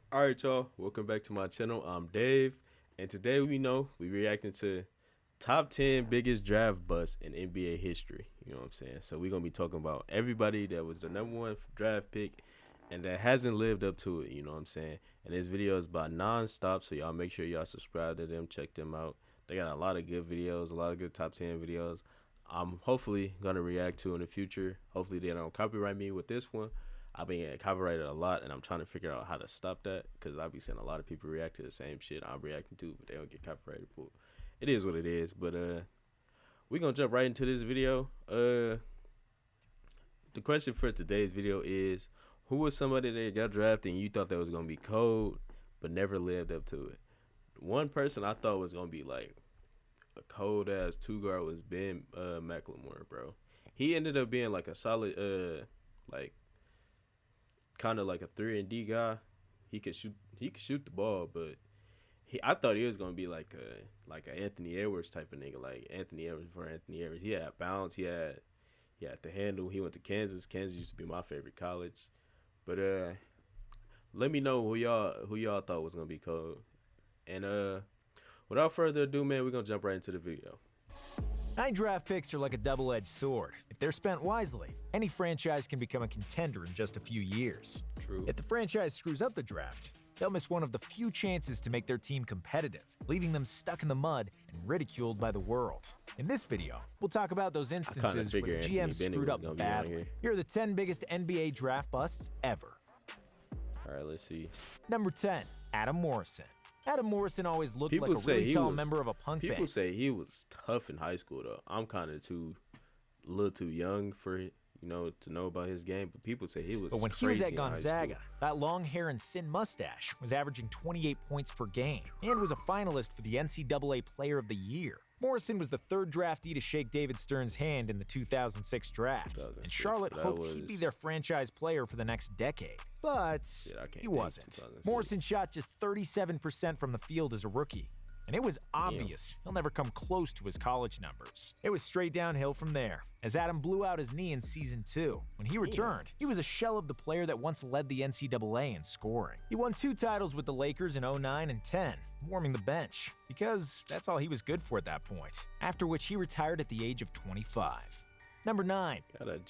All right, y'all. Welcome back to my channel. I'm Dave, and today we reacting to top 10 biggest draft busts in NBA history. You know what I'm saying? So we're gonna be talking about everybody that was the number one draft pick and that hasn't lived up to it. You know what I'm saying? And this video is by Nonstop, so y'all make sure y'all subscribe to them, check them out. They got a lot of good videos, a lot of good top 10 videos. I'm hopefully gonna react to in the future. Hopefully they don't copyright me with this one. I've been getting copyrighted a lot, and I'm trying to figure out how to stop that because I've been seeing a lot of people react to the same shit I'm reacting to, but they don't get copyrighted. But it is what it is. But we're gonna jump right into this video. The question for today's video is, who was somebody that got drafted and you thought that was gonna be cold, but never lived up to it? One person I thought was gonna be like a cold ass two guard was Ben McLemore, bro. He ended up being like a solid like kind of like a 3-and-D guy. He could shoot the ball, but I thought he was gonna be like a Anthony Edwards type of nigga, like Anthony Edwards for Anthony Edwards. He had bounce, he had the handle. He went to Kansas. Kansas used to be my favorite college. But let me know who y'all thought was gonna be cold. And without further ado, man, we're gonna jump right into the video. High draft picks are like a double-edged sword. If they're spent wisely, any franchise can become a contender in just a few years. True. If the franchise screws up the draft, they'll miss one of the few chances to make their team competitive, leaving them stuck in the mud and ridiculed by the world. In this video, we'll talk about those instances where the GM screwed up badly. Here are the 10 biggest NBA draft busts ever. All right, let's see. Number 10, Adam Morrison. Adam Morrison always looked like a really tall member of a punk band. People say he was tough in high school, though. I'm kind of a little too young for to know about his game, but people say he was. But when he crazy was at Gonzaga, that long hair and thin mustache was averaging 28 points per game and was a finalist for the NCAA Player of the Year. Morrison was the third draftee to shake David Stern's hand in the 2006 draft, and Charlotte hoped he'd be their franchise player for the next decade. But he wasn't. Morrison shot just 37% from the field as a rookie, and it was obvious he'll never come close to his college numbers. It was straight downhill from there, as Adam blew out his knee in Season 2. When he returned, he was a shell of the player that once led the NCAA in scoring. He won 2 titles with the Lakers in 09 and 10, warming the bench, because that's all he was good for at that point, after which he retired at the age of 25. Number 9,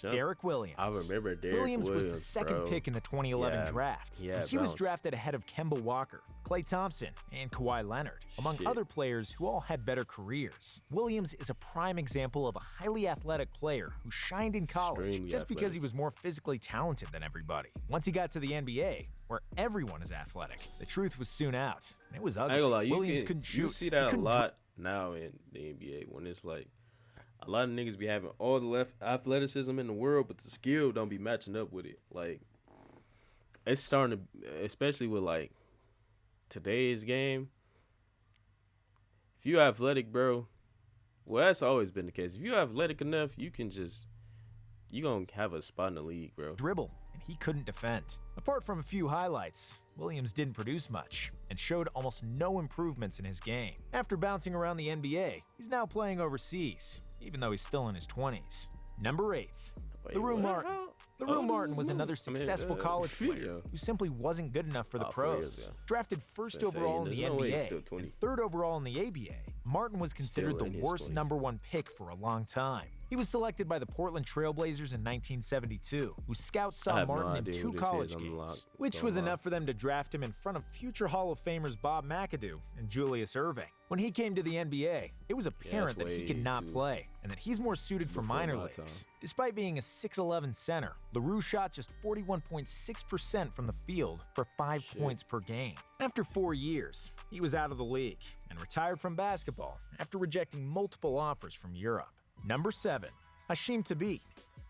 Derek Williams. I remember Derek Williams was the second pick in the 2011 draft. Yeah, he was drafted ahead of Kemba Walker, Klay Thompson, and Kawhi Leonard, among other players who all had better careers. Williams is a prime example of a highly athletic player who shined in college because he was more physically talented than everybody. Once he got to the NBA, where everyone is athletic, the truth was soon out. It was ugly. I ain't gonna lie, Williams couldn't shoot. You see that a lot now in the NBA when it's like a lot of niggas be having all the left athleticism in the world, but the skill don't be matching up with it. Like, it's starting to, especially with like today's game. If you athletic, bro, well, that's always been the case. If you're athletic enough, you gonna have a spot in the league, bro. Dribble, and he couldn't defend. Apart from a few highlights, Williams didn't produce much and showed almost no improvements in his game. After bouncing around the NBA, he's now playing overseas, even though he's still in his 20s. Number 8, LaRue Martin. LaRue Martin was another successful college player who simply wasn't good enough for the pros. Drafted first overall in the NBA and third overall in the ABA, Martin was considered the worst number 1 pick for a long time. He was selected by the Portland Trail Blazers in 1972, whose scouts saw Martin in 2 college games, which was enough for them to draft him in front of future Hall of Famers Bob McAdoo and Julius Erving. When he came to the NBA, it was apparent that he could not play, and that he's more suited for minor leagues. Despite being a 6'11 center, LaRue shot just 41.6% from the field for 5 points per game. After 4 years, he was out of the league and retired from basketball after rejecting multiple offers from Europe. Number 7, Hasheem Thabeet.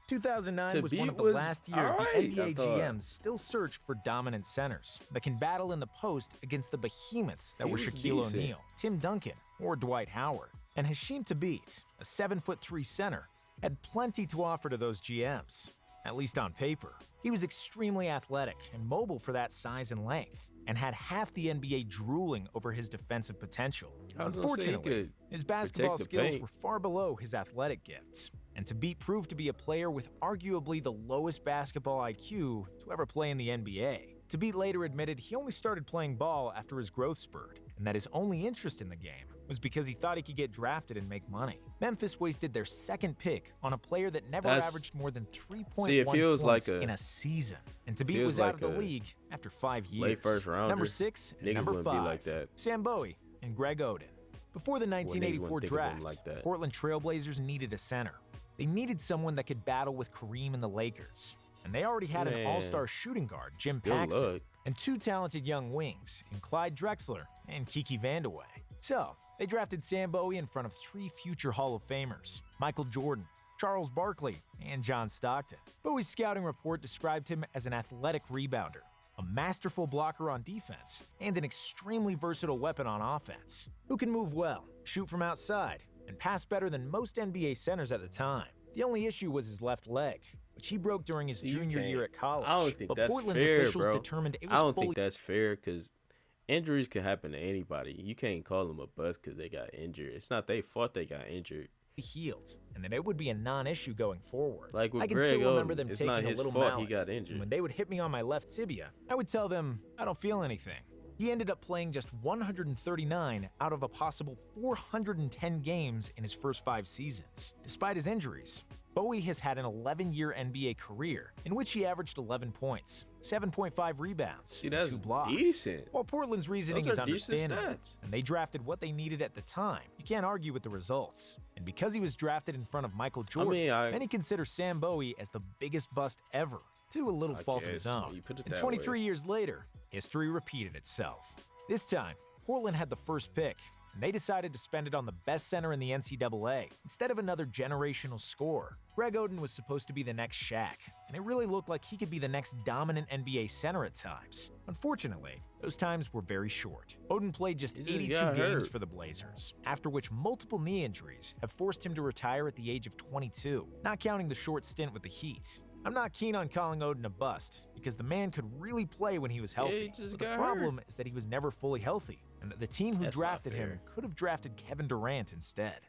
2009 was one of the last years the NBA GMs still searched for dominant centers that can battle in the post against the behemoths that were Shaquille O'Neal, Tim Duncan, or Dwight Howard. And Hasheem Thabeet, a 7'3" center, had plenty to offer to those GMs, at least on paper. He was extremely athletic and mobile for that size and length, and had half the NBA drooling over his defensive potential. Unfortunately, his basketball skills were far below his athletic gifts, and Thabeet proved to be a player with arguably the lowest basketball IQ to ever play in the NBA. Thabit later admitted he only started playing ball after his growth spurred, and that his only interest in the game was because he thought he could get drafted and make money. Memphis wasted their second pick on a player that never averaged more than 3.1 points in a season, and Thabit was out of the league after 5 years. Late first rounder. Number 6 and number 5, like that. Sam Bowie and Greg Oden. Before the 1984 draft, Portland Trailblazers needed a center. They needed someone that could battle with Kareem and the Lakers. And they already had an all-star shooting guard, Jim Paxson, and 2 talented young wings in Clyde Drexler and Kiki Vandeweghe. So, they drafted Sam Bowie in front of 3 future Hall of Famers, Michael Jordan, Charles Barkley, and John Stockton. Bowie's scouting report described him as an athletic rebounder, a masterful blocker on defense, and an extremely versatile weapon on offense, who can move well, shoot from outside, and pass better than most NBA centers at the time. The only issue was his left leg, which he broke during his junior year at college. I don't think that's Portland's fair, officials bro. determined it was I don't think that's fair because injuries can happen to anybody. You can't call them a bust because they got injured. It's not their fault they got injured. Healed, and that it would be a non-issue going forward. Like with I can Greg still remember Oden, them it's taking not a his little fault mallet, he got injured. and when they would hit me on my left tibia, I would tell them, I don't feel anything. He ended up playing just 139 out of a possible 410 games in his first 5 seasons. Despite his injuries, Bowie has had an 11-year NBA career in which he averaged 11 points, 7.5 rebounds, and 2 blocks. Decent. While Portland's reasoning Those is are decent understandable, stats. and they drafted what they needed at the time, you can't argue with the results. And because he was drafted in front of Michael Jordan, many consider Sam Bowie as the biggest bust ever, to a little fault of his own. And 23 years later, history repeated itself. This time, Portland had the first pick, and they decided to spend it on the best center in the NCAA instead of another generational scorer. Greg Oden was supposed to be the next Shaq, and it really looked like he could be the next dominant NBA center at times. Unfortunately, those times were very short. Oden played just 82 games for the Blazers, after which multiple knee injuries have forced him to retire at the age of 22, not counting the short stint with the Heat. I'm not keen on calling Oden a bust, because the man could really play when he was healthy. But the problem is that he was never fully healthy, and that the team who drafted him could have drafted Kevin Durant instead.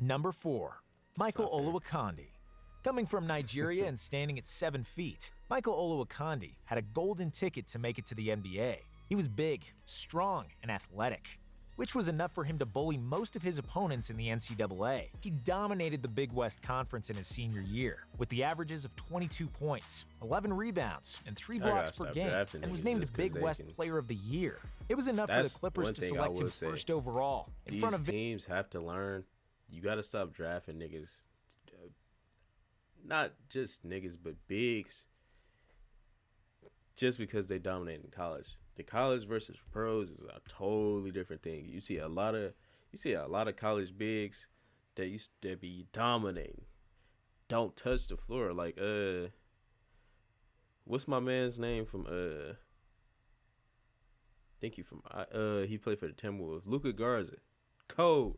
Number 4, Michael Olowokandi. Coming from Nigeria and standing at 7 feet, Michael Olowokandi had a golden ticket to make it to the NBA. He was big, strong, and athletic, which was enough for him to bully most of his opponents in the NCAA. He dominated the Big West Conference in his senior year, with the averages of 22 points, 11 rebounds, and 3 blocks per game, and was named Big West Player of the Year. It was enough for the Clippers to select him first overall. These teams have to learn, you got to stop drafting niggas. Not just niggas, but bigs, just because they dominate in college. The college versus pros is a totally different thing. You see a lot of college bigs that be dominating, don't touch the floor. Like what's my man's name from he played for the Timberwolves. Luka Garza, cold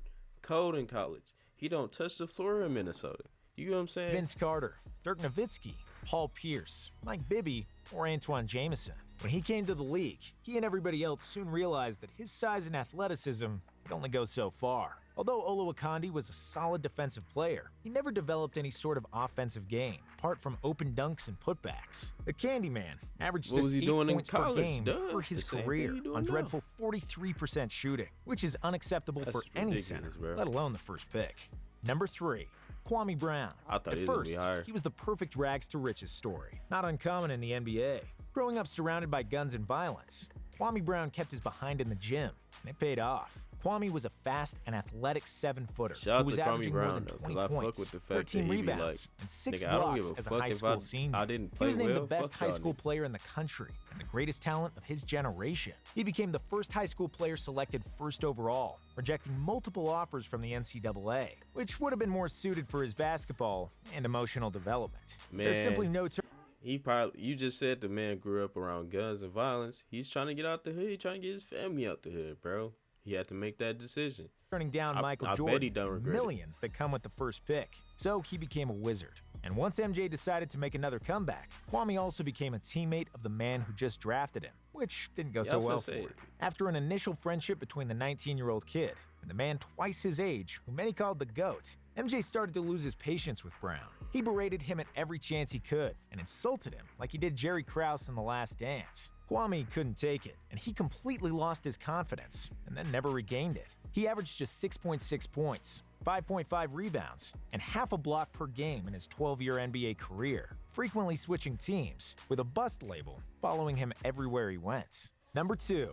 in college. He don't touch the floor in Minnesota. You know what I'm saying? Vince Carter, Dirk Nowitzki, Paul Pierce, Mike Bibby, or Antoine Jameson. When he came to the league, he and everybody else soon realized that his size and athleticism could only go so far. Although Olowokandi was a solid defensive player, he never developed any sort of offensive game, apart from open dunks and putbacks. The Candyman averaged just 8 points per game for his career on dreadful 43% shooting, which is unacceptable for any center, let alone the first pick. Number 3. Kwame Brown. I thought At first, he was the perfect rags to riches story, not uncommon in the NBA. Growing up surrounded by guns and violence, Kwame Brown kept his behind in the gym, and it paid off. Kwame was a fast and athletic 7-footer who was averaging more than 20 points, 13 rebounds, and 6 blocks as a high school senior. He was named the best high school player in the country and the greatest talent of his generation. He became the first high school player selected first overall, rejecting multiple offers from the NCAA, which would have been more suited for his basketball and emotional development. There's simply no you just said the man grew up around guns and violence. He's trying to get out the hood. He's trying to get his family out the hood, bro. He had to make that decision. Turning down Michael Jordan, millions that come with the first pick. So he became a wizard. And once MJ decided to make another comeback, Kwame also became a teammate of the man who just drafted him, which didn't go so well for him. After an initial friendship between the 19-year-old kid and the man twice his age, who many called the GOAT, MJ started to lose his patience with Brown. He berated him at every chance he could and insulted him like he did Jerry Krause in The Last Dance. Kwame couldn't take it, and he completely lost his confidence and then never regained it. He averaged just 6.6 points, 5.5 rebounds, and half a block per game in his 12-year NBA career, frequently switching teams, with a bust label following him everywhere he went. Number 2.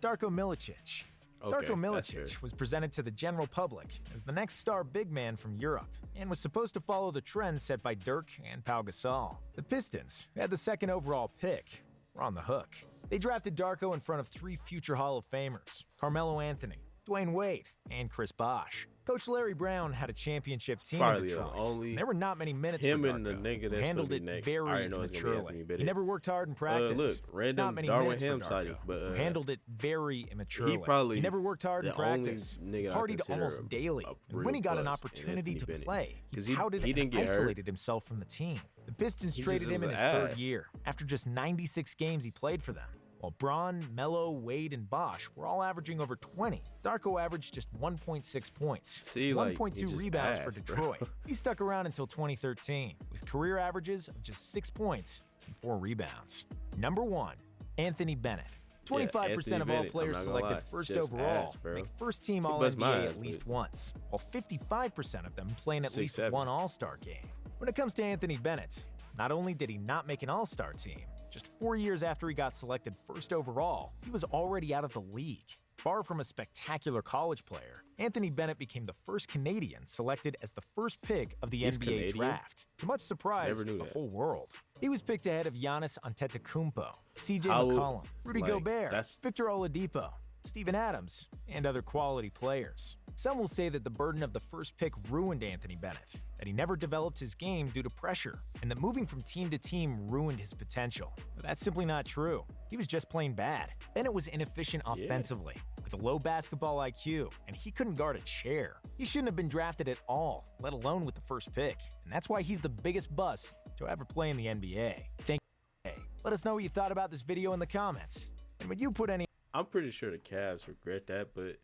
Darko Milicic. Okay, Darko that's fair. Milicic was presented to the general public as the next star big man from Europe and was supposed to follow the trends set by Dirk and Pau Gasol. The Pistons, who had the second overall pick, were on the hook. They drafted Darko in front of 3 future Hall of Famers, Carmelo Anthony, Dwayne Wade, and Chris Bosh. Coach Larry Brown had a championship team in Probably the Detroit. only There were not many minutes him for and the Darko, nigga who that's handled gonna be it next. I very already know it's gonna be immaturely. Anthony He Bennett. never worked hard in practice. Look, random not many Darwin minutes Ham for sighting, Darko, but who handled it very immaturely. probably he never worked hard in the only practice, nigga I partied consider almost daily, a and when he got an real plus in opportunity to Anthony Bennett. play, 'Cause he pouted he and didn't get hurt. isolated himself from the team. The Pistons He traded just him in was his an third ass. year, after just 96 games he played for them. While Braun, Melo, Wade, and Bosh were all averaging over 20, Darko averaged just 1.6 points, See, like, 1.2 he just rebounds ass, for bro. Detroit. He stuck around until 2013, with career averages of just 6 points and 4 rebounds. Number 1, Anthony Bennett. 25% of all Bennett, players I'm not gonna selected lie, first just overall ass, bro. make first-team He All-NBA bust my at ass, least but- once, while 55% of them playing at least 6'7". one All-Star game. When it comes to Anthony Bennett, not only did he not make an All-Star team, just 4 years after he got selected first overall, he was already out of the league. Far from a spectacular college player, Anthony Bennett became the first Canadian selected as the first pick of the He's NBA Canadian? draft, to much surprise Never of knew the that. whole world. He was picked ahead of Giannis Antetokounmpo, CJ How- McCollum, Rudy like, Gobert, that's- Victor Oladipo, Steven Adams, and other quality players. Some will say that the burden of the first pick ruined Anthony Bennett, that he never developed his game due to pressure, and that moving from team to team ruined his potential. But that's simply not true. He was just plain bad. Bennett was inefficient offensively, with a low basketball IQ, and he couldn't guard a chair. He shouldn't have been drafted at all, let alone with the first pick. And that's why he's the biggest bust to ever play in the NBA. Thank you. Let us know what you thought about this video in the comments. And would you put any I'm pretty sure the Cavs regret that, but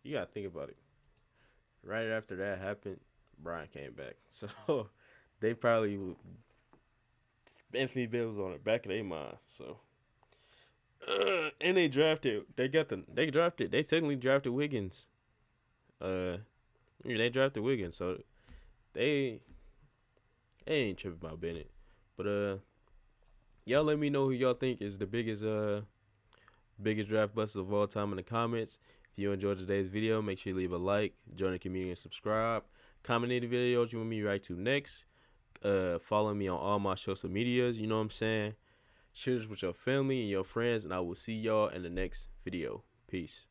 you gotta think about it. Right after that happened, Brian came back, so they probably Anthony Bennett was on the back of their minds. So, and they technically drafted Wiggins. They drafted Wiggins, so they ain't tripping about Bennett. But y'all let me know who y'all think is the biggest draft bust of all time in the comments. If you enjoyed today's video, make sure you leave a like, join the community, and subscribe. Comment any videos you want me to react to next. Follow me on all my social medias, you know what I'm saying? Share this with your family and your friends, and I will see y'all in the next video. Peace.